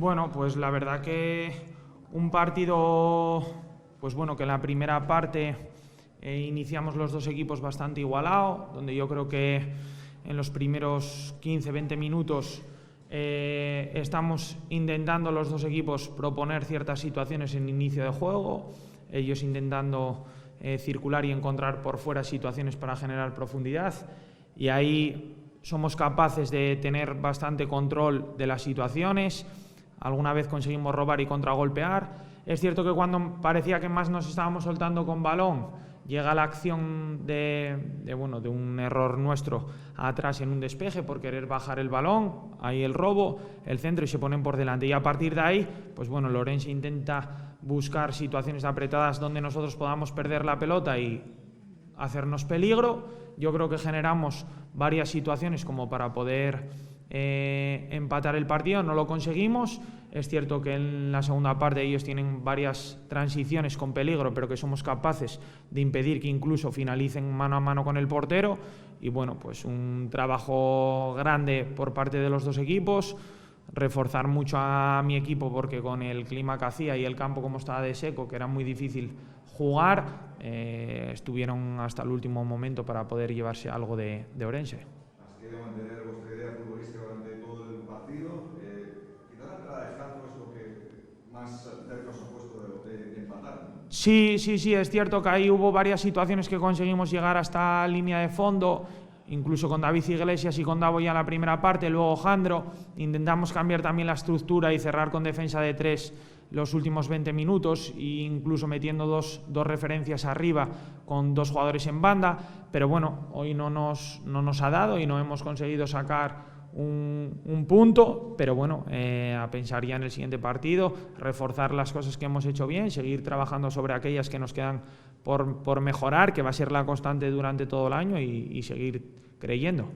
Bueno, pues la verdad que un partido, pues bueno, que en la primera parte iniciamos los dos equipos bastante igualado, donde yo creo que en los primeros 15-20 minutos estamos intentando los dos equipos proponer ciertas situaciones en inicio de juego, ellos intentando circular y encontrar por fuera situaciones para generar profundidad, y ahí somos capaces de tener bastante control de las situaciones. Alguna vez conseguimos robar y contragolpear. Es cierto que cuando parecía que más nos estábamos soltando con balón, llega la acción de un error nuestro atrás en un despeje por querer bajar el balón, ahí el robo, el centro y se ponen por delante. Y a partir de ahí, pues bueno, el Ourense intenta buscar situaciones apretadas donde nosotros podamos perder la pelota y hacernos peligro. Yo creo que generamos varias situaciones como para poder empatar el partido, no lo conseguimos. Es cierto que en la segunda parte ellos tienen varias transiciones con peligro, pero que somos capaces de impedir que incluso finalicen mano a mano con el portero. Y bueno, pues un trabajo grande por parte de los dos equipos, reforzar mucho a mi equipo porque con el clima que hacía y el campo como estaba de seco, que era muy difícil jugar, estuvieron hasta el último momento para poder llevarse algo de Ourense. ¿Has querido mantener vuestra idea futbolística durante todo el partido? Quizás la entrada de Jazzo es lo que más cerca os ha puesto de empatar, ¿no? Sí, es cierto que ahí hubo varias situaciones que conseguimos llegar hasta línea de fondo, incluso con David Iglesias y con Davo ya en la primera parte, luego Jandro. Intentamos cambiar también la estructura y cerrar con defensa de 3 los últimos 20 minutos, e incluso metiendo dos referencias arriba con 2 jugadores en banda, pero bueno, hoy no nos ha dado y no hemos conseguido sacar un punto, pero bueno, a pensar ya en el siguiente partido, reforzar las cosas que hemos hecho bien, seguir trabajando sobre aquellas que nos quedan por mejorar, que va a ser la constante durante todo el año, y seguir creyendo.